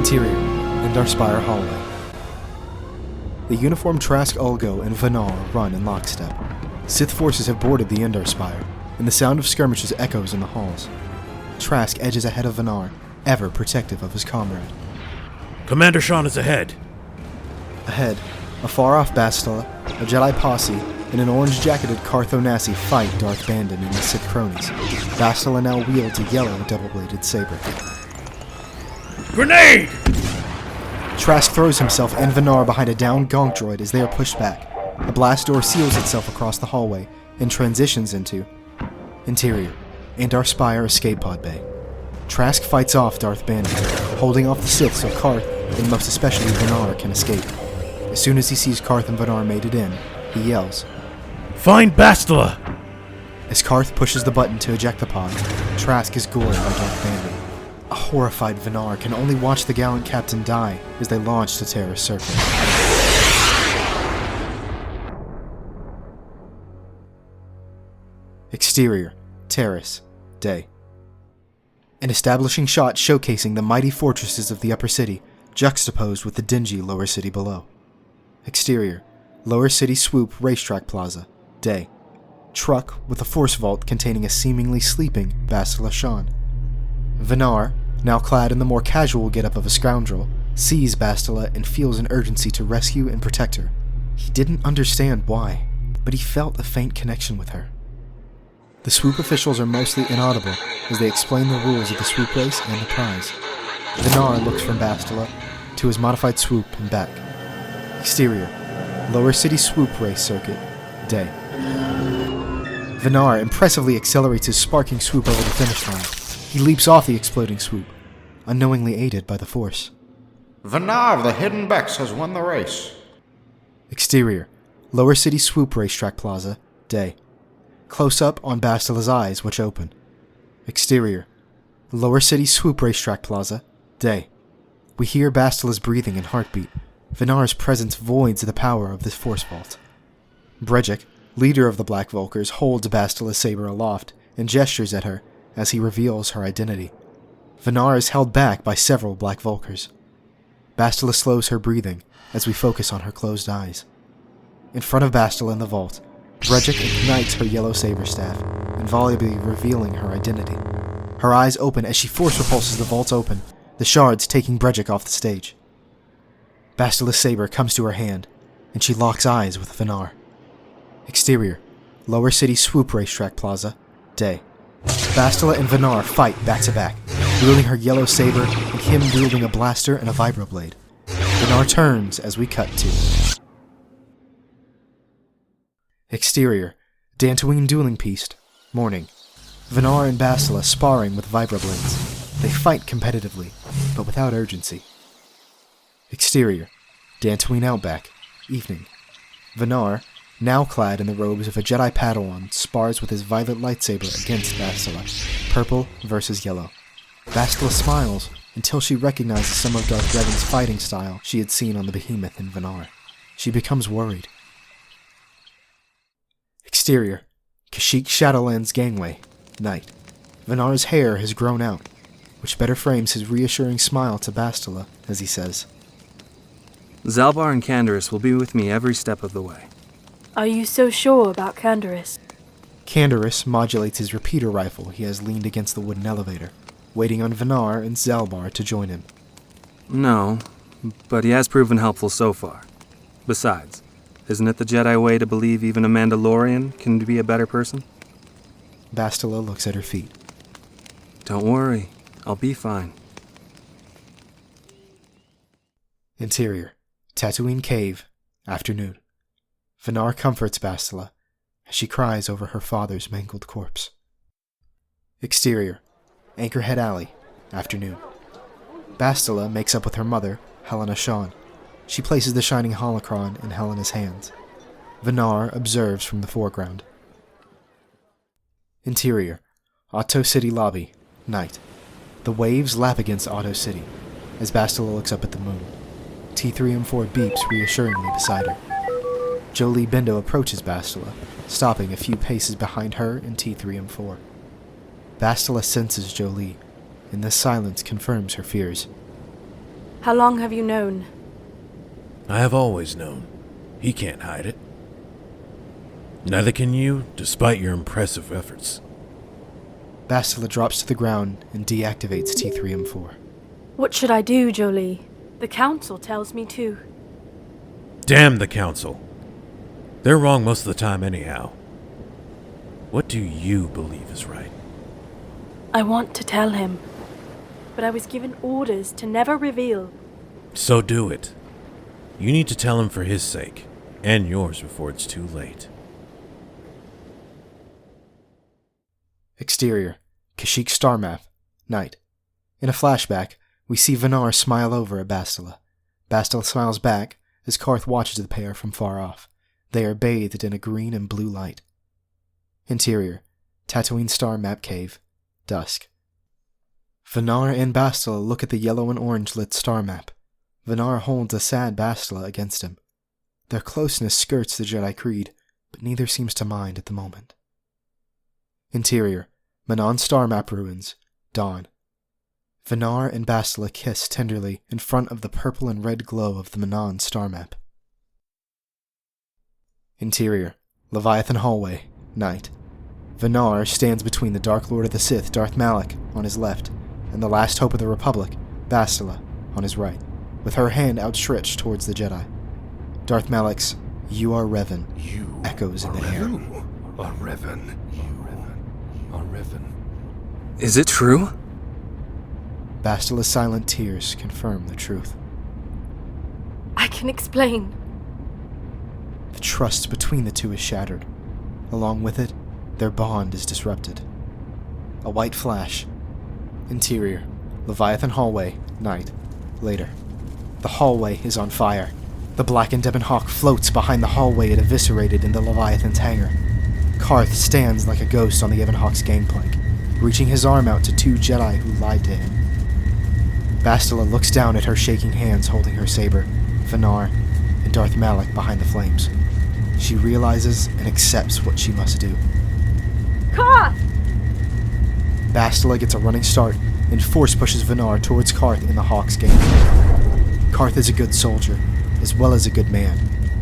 Interior, Endar Spire hallway. The uniformed Trask, Ulgo, and Venar run in lockstep. Sith forces have boarded the Endar Spire, and the sound of skirmishes echoes in the halls. Trask edges ahead of Venar, ever protective of his comrade. Commander Shan is ahead. Ahead, a far-off Bastila, a Jedi posse, and an orange-jacketed Carthonasi fight Darth Bandon and his Sith cronies. Bastila now wields a yellow double-bladed saber. Grenade! Trask throws himself and Venar behind a downed gonk droid as they are pushed back. A blast door seals itself across the hallway and transitions into Interior, Endar Spire escape pod bay. Trask fights off Darth Bandon, holding off the Sith so Carth, and most especially Venar, can escape. As soon as he sees Carth and Venar made it in, he yells, "Find Bastila!" As Carth pushes the button to eject the pod, Trask is gored by Darth Bandon. A horrified Venar can only watch the gallant captain die as they launch the terrorist circle. Exterior, terrace, day. An establishing shot showcasing the mighty fortresses of the upper city, juxtaposed with the dingy lower city below. Exterior, lower city swoop racetrack plaza, day. Truck with a force vault containing a seemingly sleeping Bastila Shan. Venar, now clad in the more casual getup of a scoundrel, sees Bastila and feels an urgency to rescue and protect her. He didn't understand why, but he felt a faint connection with her. The swoop officials are mostly inaudible as they explain the rules of the swoop race and the prize. Venar looks from Bastila to his modified swoop and back. Exterior, lower city swoop race circuit, day. Venar impressively accelerates his sparking swoop over the finish line. He leaps off the exploding swoop, unknowingly aided by the Force. Venar of the Hidden Becks has won the race. Exterior, lower city swoop racetrack plaza, day. Close up on Bastila's eyes, which open. Exterior, lower city swoop racetrack plaza, day. We hear Bastila's breathing and heartbeat. Venar's presence voids the power of this force vault. Brejik, leader of the Black Vulkars, holds Bastila's saber aloft and gestures at her as he reveals her identity. Venar is held back by several Black Vulkars. Bastila slows her breathing as we focus on her closed eyes. In front of Bastila in the vault, Brejik ignites her yellow saber staff, involubly revealing her identity. Her eyes open as she force repulses the vault open, the shards taking Brejik off the stage. Bastila's saber comes to her hand, and she locks eyes with Venar. Exterior, lower city swoop racetrack plaza, day. Bastila and Venar fight back to back, wielding her yellow saber and him wielding a blaster and a vibroblade. Venar turns as we cut to Exterior, Dantooine dueling piste, morning. Venar and Bastila sparring with vibroblades. They fight competitively, but without urgency. Exterior, Dantooine outback, evening. Venar, now clad in the robes of a Jedi Padawan, spars with his violet lightsaber against Bastila, purple versus yellow. Bastila smiles until she recognizes some of Darth Revan's fighting style she had seen on the behemoth in Venar. She becomes worried. Exterior, Kashyyyk Shadowlands gangway, night. Venar's hair has grown out, which better frames his reassuring smile to Bastila as he says, Zalbar and Canderous will be with me every step of the way. Are you so sure about Canderous? Canderous modulates his repeater rifle he has leaned against the wooden elevator, waiting on Venar and Zalbar to join him. No, but he has proven helpful so far. Besides, isn't it the Jedi way to believe even a Mandalorian can be a better person? Bastila looks at her feet. Don't worry, I'll be fine. Interior, Tatooine Cave, afternoon. Venar comforts Bastila as she cries over her father's mangled corpse. Exterior, Anchorhead Alley, afternoon. Bastila makes up with her mother, ALANNA Shan. She places the shining holocron in Helena's hands. Venar observes from the foreground. Interior, Otto City lobby, night. The waves lap against Otto City as Bastila looks up at the moon. T3M4 beeps reassuringly beside her. Jolee Bindo approaches Bastila, stopping a few paces behind her and T3M4. Bastila senses Jolee, and this silence confirms her fears. How long have you known? I have always known. He can't hide it. Neither can you, despite your impressive efforts. Bastila drops to the ground and deactivates T3M4. What should I do, Jolee? The council tells me to. Damn the council. They're wrong most of the time anyhow. What do you believe is right? I want to tell him, but I was given orders to never reveal. So do it. You need to tell him for his sake, and yours before it's too late. Exterior, Kashyyyk star map, night. In a flashback, we see Venar smile over at Bastila. Bastila smiles back as Karth watches the pair from far off. They are bathed in a green and blue light. Interior, Tatooine star map cave, dusk. Venar and Bastila look at the yellow and orange lit star map. Venar holds a sad Bastila against him. Their closeness skirts the Jedi Creed, but neither seems to mind at the moment. Interior, Manon star map ruins, dawn. Venar and Bastila kiss tenderly in front of the purple and red glow of the Manon star map. Interior, Leviathan hallway, night. Venar stands between the Dark Lord of the Sith, Darth Malak, on his left, and the last hope of the Republic, Bastila, on his right, with her hand outstretched towards the Jedi. Darth Malak's "You are Revan" echoes in the air. Are Revan. Are Revan. Is it true? Bastila's silent tears confirm the truth. I can explain. The trust between the two is shattered. Along with it, their bond is disrupted. A white flash. Interior, Leviathan hallway, night. Later. The hallway is on fire. The blackened Ebon Hawk floats behind the hallway it eviscerated in the Leviathan's hangar. Karth stands like a ghost on the Ebon Hawk's gangplank, reaching his arm out to two Jedi who lied to him. Bastila looks down at her shaking hands holding her saber, Venar, and Darth Malak behind the flames. She realizes and accepts what she must do. Karth! Bastila gets a running start and force pushes Venar towards Karth in the Hawk's game. Karth is a good soldier, as well as a good man.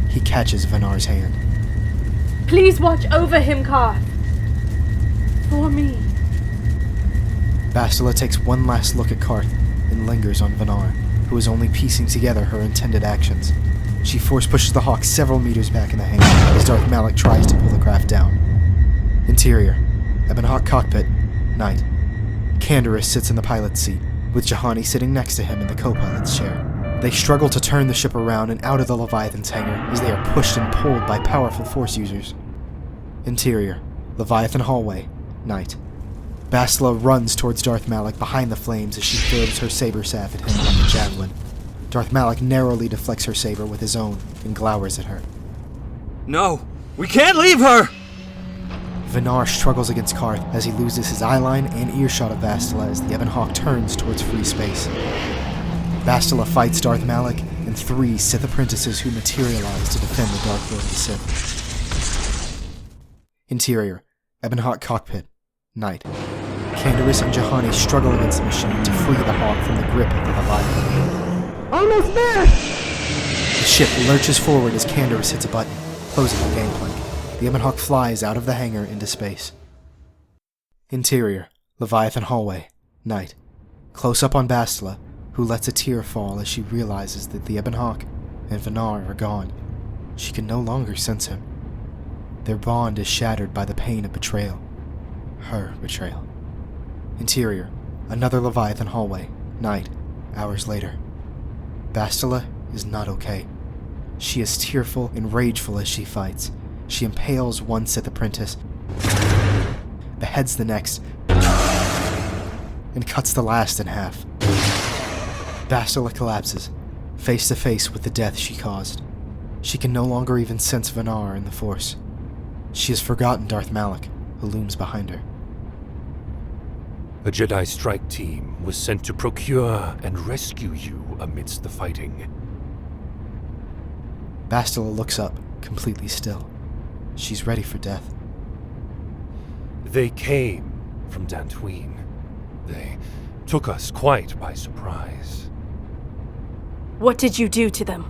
He catches Venar's hand. Please watch over him, Karth. For me. Bastila takes one last look at Karth and lingers on Venar, who is only piecing together her intended actions. She force pushes the Hawk several meters back in the hangar as Darth Malak tries to pull the craft down. Interior, Ebon Hawk cockpit, night. Canderous sits in the pilot's seat, with Juhani sitting next to him in the co-pilot's chair. They struggle to turn the ship around and out of the Leviathan's hangar as they are pushed and pulled by powerful Force users. Interior, Leviathan hallway, night. Bastila runs towards Darth Malak behind the flames as she throws her saber staff at him like a javelin. Darth Malak narrowly deflects her saber with his own and glowers at her. No! We can't leave her! Venar struggles against Karth as he loses his eyeline and earshot of Bastila as the Ebon Hawk turns towards free space. Bastila fights Darth Malak and 3 Sith apprentices who materialize to defend the Dark Lord of the Sith. Interior, Ebon Hawk cockpit, night. Canderous and Juhani struggle against the machine to free the Hawk from the grip of the Leviathan. Almost there! The ship lurches forward as Canderous hits a button, closing the gangplank. The Ebon Hawk flies out of the hangar into space. Interior, Leviathan hallway, night. Close up on Bastila, who lets a tear fall as she realizes that the Ebon Hawk and Venar are gone. She can no longer sense him. Their bond is shattered by the pain of betrayal. Her betrayal. Interior, another Leviathan hallway, night, hours later. Bastila is not okay. She is tearful and rageful as she fights. She impales one Sith apprentice, beheads the next, and cuts the last in half. Bastila collapses, face to face with the death she caused. She can no longer even sense Venar in the Force. She has forgotten Darth Malak, who looms behind her. A Jedi strike team was sent to procure and rescue you amidst the fighting. Bastila looks up, completely still. She's ready for death. They came from Dantooine. They took us quite by surprise. What did you do to them?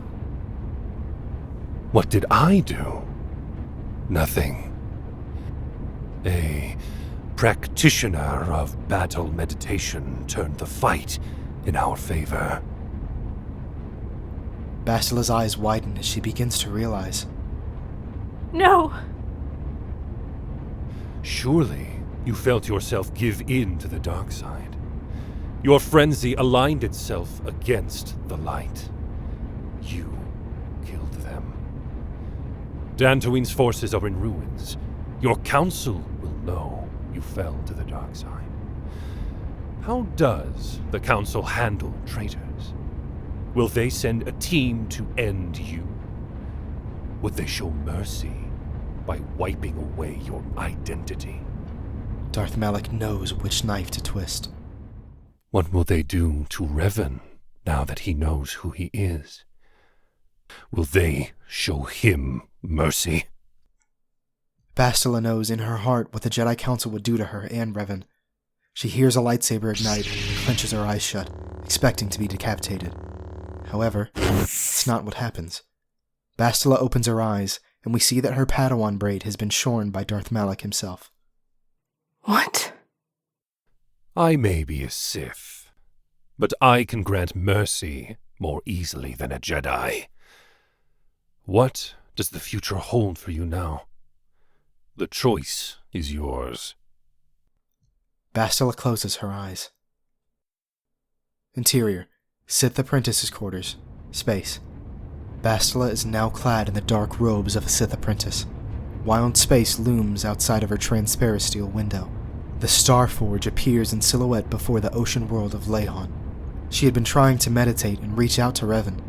What did I do? Nothing. A practitioner of battle meditation turned the fight in our favor. Bastila's eyes widen as she begins to realize. No! Surely you felt yourself give in to the dark side. Your frenzy aligned itself against the light. You killed them. Dantooine's forces are in ruins. Your council will know you fell to the dark side. How does the council handle traitors? Will they send a team to end you? Would they show mercy by wiping away your identity? Darth Malak knows which knife to twist. What will they do to Revan now that he knows who he is? Will they show him mercy? Bastila knows in her heart what the Jedi Council would do to her and Revan. She hears a lightsaber ignite and clenches her eyes shut, expecting to be decapitated. However, it's not what happens. Bastila opens her eyes, and we see that her Padawan braid has been shorn by Darth Malak himself. What? I may be a Sith, but I can grant mercy more easily than a Jedi. What does the future hold for you now? The choice is yours. Bastila closes her eyes. Interior, Sith apprentice's quarters, space. Bastila is now clad in the dark robes of a Sith apprentice. Wild space looms outside of her transparent steel window. The Star Forge appears in silhouette before the ocean world of Lehon. She had been trying to meditate and reach out to Revan,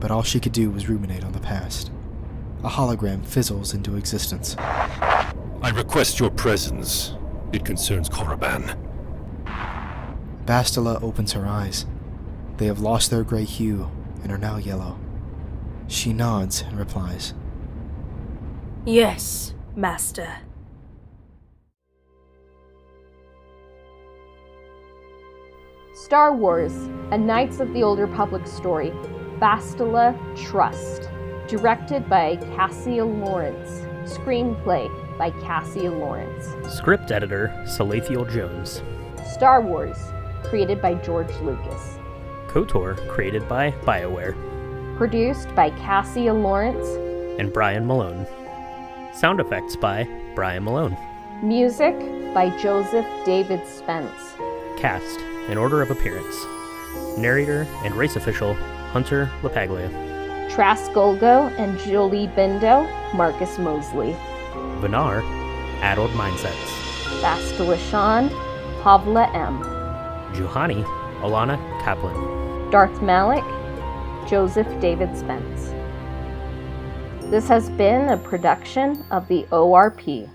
but all she could do was ruminate on the past. A hologram fizzles into existence. I request your presence. It concerns Korriban. Bastila opens her eyes. They have lost their gray hue and are now yellow. She nods and replies, Yes, Master. Star Wars, a Knights of the Old Republic story, Bastila Trust. Directed by CASSIA Lawrence. Screenplay by CASSIA Lawrence. Script editor, SALATHIEL Jones. Star Wars, created by George Lucas. KOTOR, created by BIOWARE. Produced by CASSIA Lawrence and Brian Malone. Sound effects by Brian Malone. Music by Joseph David Spence. Cast in order of appearance. Narrator and race official, Hunter LAPAGLIA. Trask Ulgo and Jolee Bindo, Marcus Mosley. Venar, Addled Mindsets. Bastila Shan, HAVILAH M. Juhani, ALANNA KAPLAN. Darth Malak, Joseph David Spence. This has been a production of the ORP.